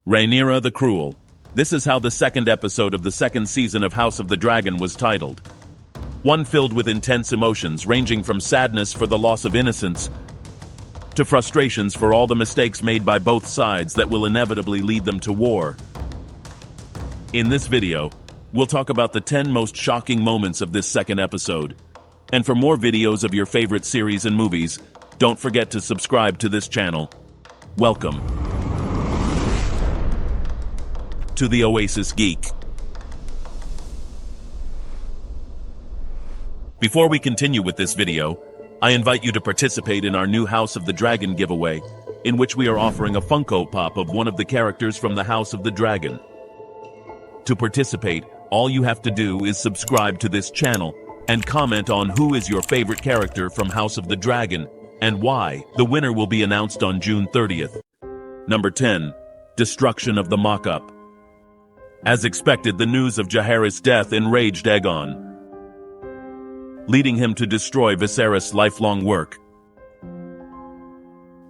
Rhaenyra the Cruel. This is how the second episode of the second season of House of the Dragon was titled. One filled with intense emotions ranging from sadness for the loss of innocence to frustrations for all the mistakes made by both sides that will inevitably lead them to war. In this video, we'll talk about the 10 most shocking moments of this second episode. And for more videos of your favorite series and movies, don't forget to subscribe to this channel. Welcome to the Oasis Geek. Before we continue with this video, I invite you to participate in our new House of the Dragon giveaway, in which we are offering a Funko Pop of one of the characters from the House of the Dragon. To participate, all you have to do is subscribe to this channel and comment on who is your favorite character from House of the Dragon and why. The winner will be announced on June 30th. Number 10. Destruction of the Mockup. As expected, the news of Jeris' death enraged Egon, leading him to destroy Viserys' lifelong work,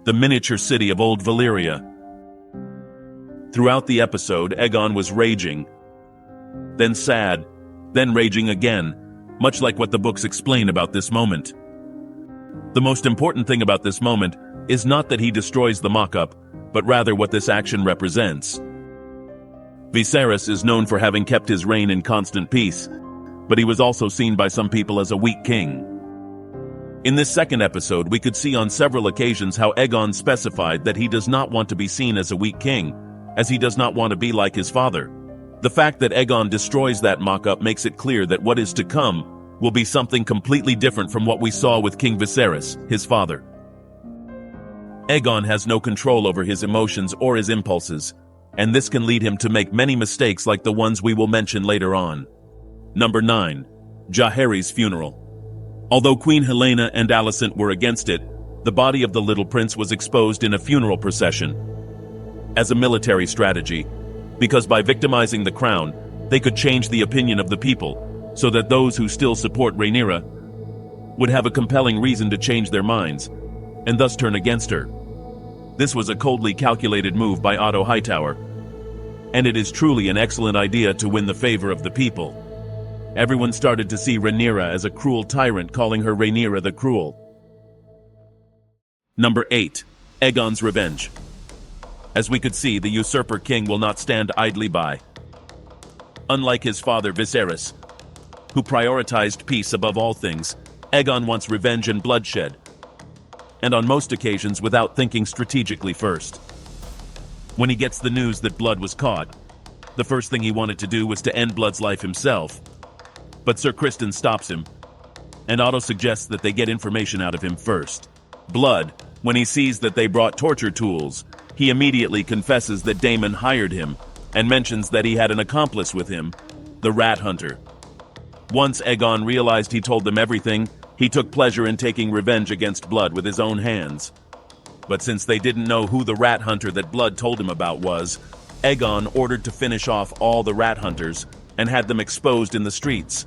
the miniature city of Old Valyria. Throughout the episode, Egon was raging, then sad, then raging again, much like what the books explain about this moment. The most important thing about this moment is not that he destroys the Mockup, but rather what this action represents. Viserys is known for having kept his reign in constant peace, but he was also seen by some people as a weak king. In this second episode, we could see on several occasions how Egon specified that he does not want to be seen as a weak king, as he does not want to be like his father. The fact that Egon destroys that Mockup makes it clear that what is to come will be something completely different from what we saw with King Viserys, his father. Egon has no control over his emotions or his impulses, and this can lead him to make many mistakes like the ones we will mention later on. Number 9. Jeris' Funeral. Although Queen Helaena and Alicent were against it, the body of the little prince was exposed in a funeral procession as a military strategy, because by victimizing the crown, they could change the opinion of the people, so that those who still support Rhaenyra would have a compelling reason to change their minds, and thus turn against her. This was a coldly calculated move by Otto Hightower, and it is truly an excellent idea to win the favor of the people. Everyone started to see Rhaenyra as a cruel tyrant, calling her Rhaenyra the Cruel. Number 8. Egons Revenge. As we could see, the usurper king will not stand idly by. Unlike his father Viserys, who prioritized peace above all things, Egon wants revenge and bloodshed, and on most occasions without thinking strategically first. When he gets the news that Blood was caught, the first thing he wanted to do was to end Blood's life himself. But Sir Kristen stops him, and Otto suggests that they get information out of him first. Blood, when he sees that they brought torture tools, he immediately confesses that Damon hired him, and mentions that he had an accomplice with him, the Rat Hunter. Once Egon realized he told them everything, he took pleasure in taking revenge against Blood with his own hands. But since they didn't know who the Rat Hunter that Blood told him about was, Egon ordered to finish off all the Rat Hunters and had them exposed in the streets.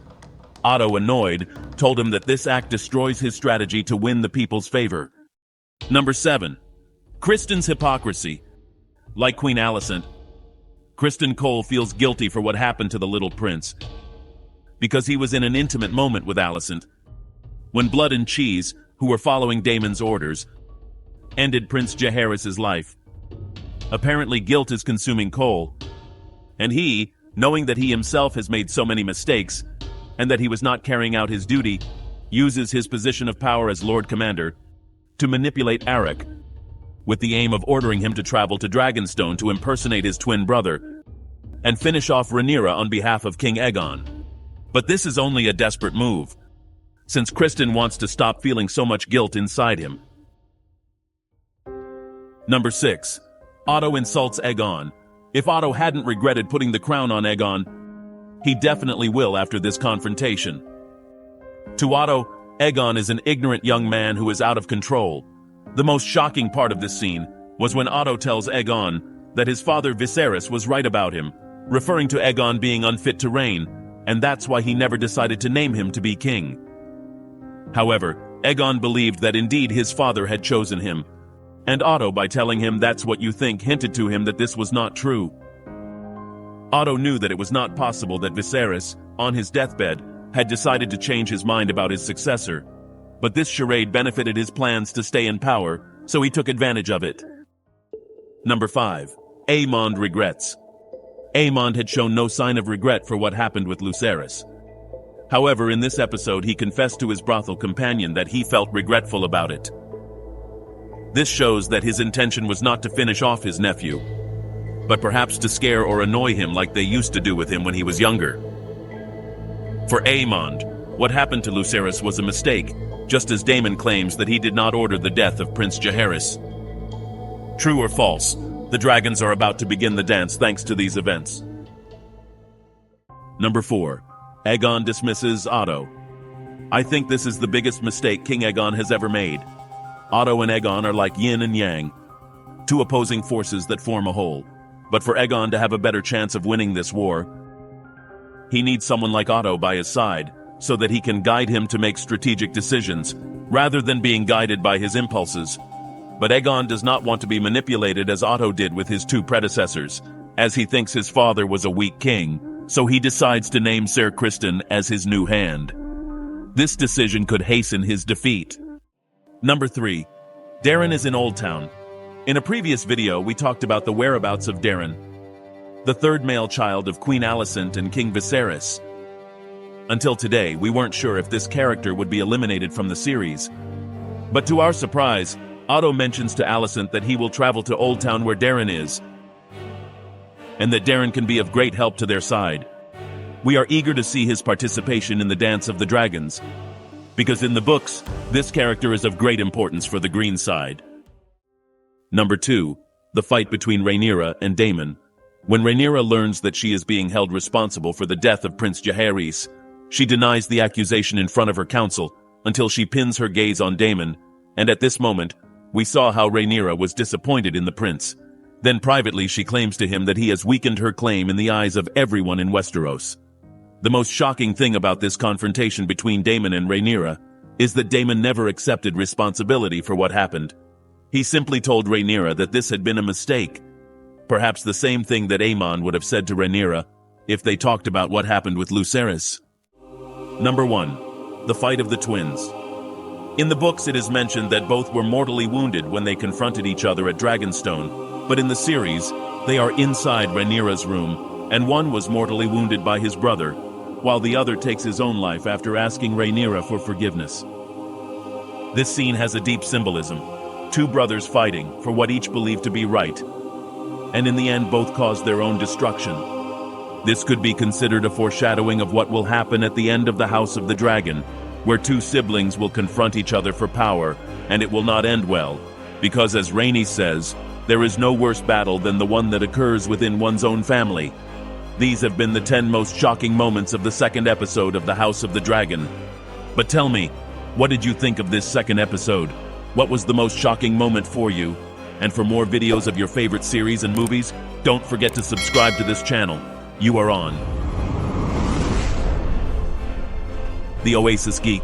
Otto, annoyed, told him that this act destroys his strategy to win the people's favor. Number 7. Kristens Hypocrisy. Like Queen Alicent, Criston Cole feels guilty for what happened to the little prince, because he was in an intimate moment with Alicent, when Blood and Cheese, who were following Daemon's orders, ended Prince Jeris' life. Apparently guilt is consuming Cole, and he, knowing that he himself has made so many mistakes, and that he was not carrying out his duty, uses his position of power as Lord Commander to manipulate Arik, with the aim of ordering him to travel to Dragonstone to impersonate his twin brother and finish off Rhaenyra on behalf of King Egon. But this is only a desperate move, since Kristen wants to stop feeling so much guilt inside him. Number 6. Otto insults Egon. If Otto hadn't regretted putting the crown on Egon, he definitely will after this confrontation. To Otto, Egon is an ignorant young man who is out of control. The most shocking part of this scene was when Otto tells Egon that his father Viserys was right about him, referring to Egon being unfit to reign, and that's why he never decided to name him to be king. However, Egon believed that indeed his father had chosen him, and Otto, by telling him that's what you think, hinted to him that this was not true. Otto knew that it was not possible that Viserys, on his deathbed, had decided to change his mind about his successor, but this charade benefited his plans to stay in power, so he took advantage of it. Number 5. Amond regrets. Amond had shown no sign of regret for what happened with Lucerys. However, in this episode he confessed to his brothel companion that he felt regretful about it. This shows that his intention was not to finish off his nephew, but perhaps to scare or annoy him like they used to do with him when he was younger. For Amond, what happened to Lucerys was a mistake, just as Damon claims that he did not order the death of Prince Jeris. True or false, the dragons are about to begin the dance thanks to these events. Number 4. Egon dismisses Otto. I think this is the biggest mistake King Egon has ever made. Otto and Egon are like yin and yang, two opposing forces that form a whole. But for Egon to have a better chance of winning this war, he needs someone like Otto by his side, so that he can guide him to make strategic decisions, rather than being guided by his impulses. But Egon does not want to be manipulated as Otto did with his two predecessors, as he thinks his father was a weak king, so he decides to name Ser Kristen as his new hand. This decision could hasten his defeat. Number 3. Darren is in Oldtown. In a previous video, we talked about the whereabouts of Darren, the third male child of Queen Alicent and King Viserys. Until today, we weren't sure if this character would be eliminated from the series. But to our surprise, Otto mentions to Alicent that he will travel to Oldtown where Darren is, and that Darren can be of great help to their side. We are eager to see his participation in the Dance of the Dragons, because in the books, this character is of great importance for the green side. Number 2. The fight between Rhaenyra and Damon. When Rhaenyra learns that she is being held responsible for the death of Prince Jeris, she denies the accusation in front of her council until she pins her gaze on Damon, and at this moment, we saw how Rhaenyra was disappointed in the prince. Then privately she claims to him that he has weakened her claim in the eyes of everyone in Westeros. The most shocking thing about this confrontation between Damon and Rhaenyra is that Damon never accepted responsibility for what happened. He simply told Rhaenyra that this had been a mistake. Perhaps the same thing that Amond would have said to Rhaenyra if they talked about what happened with Lucerys. Number 1. The fight of the twins. In the books it is mentioned that both were mortally wounded when they confronted each other at Dragonstone, but in the series, they are inside Rhaenyra's room, and one was mortally wounded by his brother, while the other takes his own life after asking Rhaenyra for forgiveness. This scene has a deep symbolism. Two brothers fighting for what each believed to be right, and in the end both caused their own destruction. This could be considered a foreshadowing of what will happen at the end of the House of the Dragon, where two siblings will confront each other for power, and it will not end well, because as Rhaenys says, there is no worse battle than the one that occurs within one's own family. These have been the 10 most shocking moments of the second episode of the House of the Dragon. But tell me, what did you think of this second episode? What was the most shocking moment for you? And for more videos of your favorite series and movies, don't forget to subscribe to this channel. You are on The Oasis Geek.